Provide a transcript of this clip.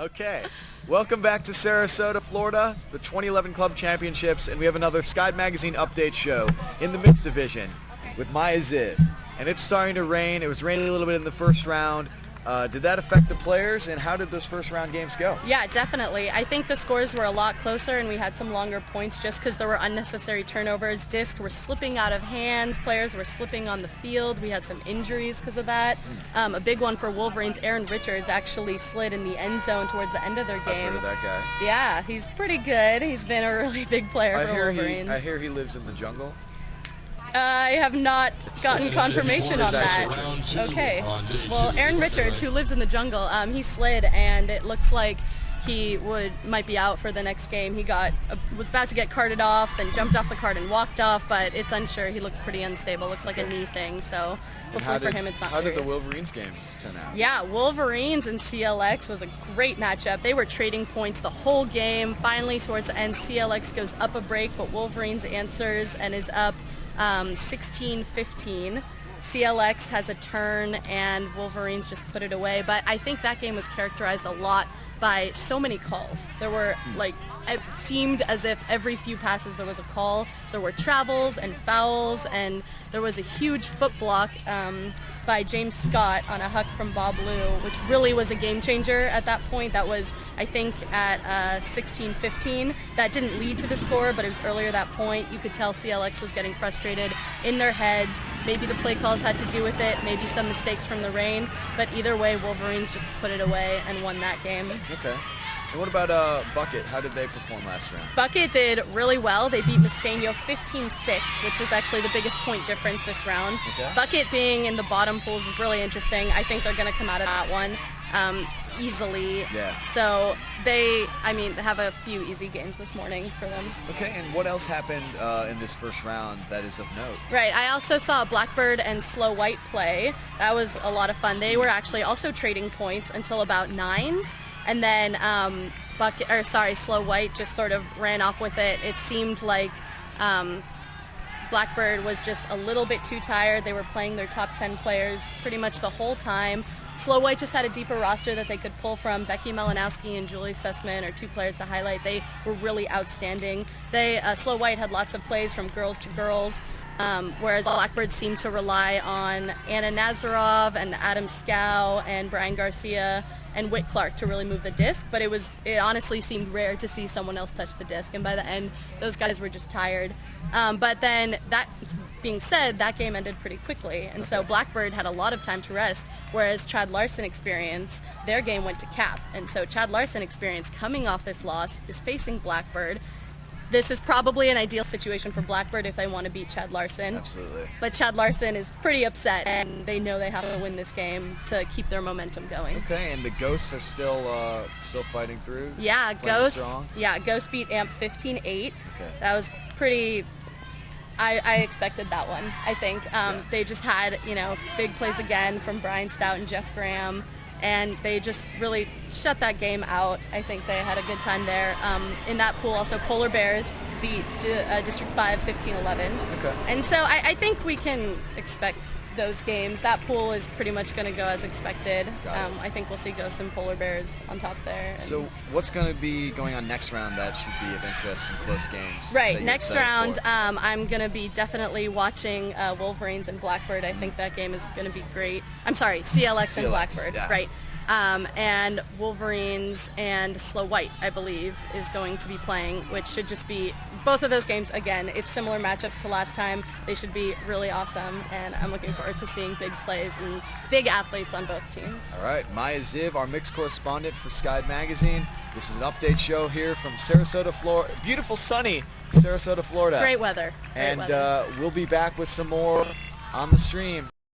Okay, welcome back to Sarasota, Florida, the 2011 Club Championships, and we have another Sky Magazine update show in the mixed division with Maya Ziv. And it's starting to rain. It was raining a little bit in the first round. Did that affect the players, and how did those first round games go? Yeah, definitely. I think the scores were a lot closer, and we had some longer points just because there were unnecessary turnovers. Discs were slipping out of hands. Players were slipping on the field. We had some injuries because of that. A big one for Wolverines, Aaron Richards actually slid in the end zone towards the end of their game. I've heard of that guy. Yeah, he's pretty good. He's been a really big player for Wolverines. I hear he lives in the jungle. I have not gotten confirmation on that. Okay. Well, Aaron Richards, who lives in the jungle, he slid, and it looks like he might be out for the next game. He was about to get carted off, then jumped off the cart and walked off, but it's unsure. He looked pretty unstable. Looks like a knee thing, so hopefully for him it's not serious. How did the Wolverines game turn out? Yeah, Wolverines and CLX was a great matchup. They were trading points the whole game. Finally, towards the end, CLX goes up a break, but Wolverines answers and is up 16-15. CLX has a turn and Wolverines just put it away, but I think that game was characterized a lot by so many calls. There were it seemed as if every few passes there was a call. There were travels and fouls, and there was a huge foot block by James Scott on a huck from Bob Lou, which really was a game changer at that point. That was, I think, at 16-15. That didn't lead to the score, but it was earlier that point. You could tell CLX was getting frustrated in their heads. Maybe the play calls had to do with it, maybe some mistakes from the rain, but either way, Wolverines just put it away and won that game. Okay. And what about Bucket? How did they perform last round? Bucket did really well. They beat Mustaino 15-6, which was actually the biggest point difference this round. Okay. Bucket being in the bottom pools is really interesting. I think they're going to come out of that one easily. Yeah. So they have a few easy games this morning for them. Okay, and what else happened in this first round that is of note? Right, I also saw Blackbird and Slow White play. That was a lot of fun. They were actually also trading points until about nines. And then Slow White just sort of ran off with it. It seemed like Blackbird was just a little bit too tired. They were playing their top 10 players pretty much the whole time. Slow White just had a deeper roster that they could pull from. Becky Melanowski and Julie Sussman are two players to highlight. They were really outstanding. Slow White had lots of plays from girls to girls, whereas Blackbird seemed to rely on Anna Nazarov and Adam Scow and Brian Garcia and Whit Clark to really move the disc, but it honestly seemed rare to see someone else touch the disc, and by the end, those guys were just tired. But then, that being said, that game ended pretty quickly, and so Blackbird had a lot of time to rest, whereas Chad Larson Experience, their game went to cap, and so Chad Larson Experience, coming off this loss, is facing Blackbird. This is probably an ideal situation for Blackbird if they want to beat Chad Larson. Absolutely. But Chad Larson is pretty upset, and they know they have to win this game to keep their momentum going. Okay, and the Ghosts are still fighting through? Yeah, strong? Ghosts beat AMP 15-8. Okay. That was pretty... I expected that one, I think. They just had, big plays again from Brian Stout and Jeff Graham, and they just really shut that game out. I think they had a good time there. In that pool, also Polar Bears beat District 5 15-11. Okay. And so I think we can expect those games. That pool is pretty much going to go as expected. I think we'll see Ghosts and Polar Bears on top there. So what's going to be going on next round that should be of interest in close games? Right, next round I'm going to be definitely watching Wolverines and Blackbird. I think that game is going to be great. I'm sorry, CLX and Blackbird, yeah. right. And Wolverines and Slow White, I believe, is going to be playing, which should just be, both of those games, again, it's similar matchups to last time. They should be really awesome, and I'm looking forward to seeing big plays and big athletes on both teams. All right, Maya Ziv, our mixed correspondent for Sky Magazine. This is an update show here from Sarasota, Florida. Beautiful, sunny Sarasota, Florida. Great weather. We'll be back with some more on the stream.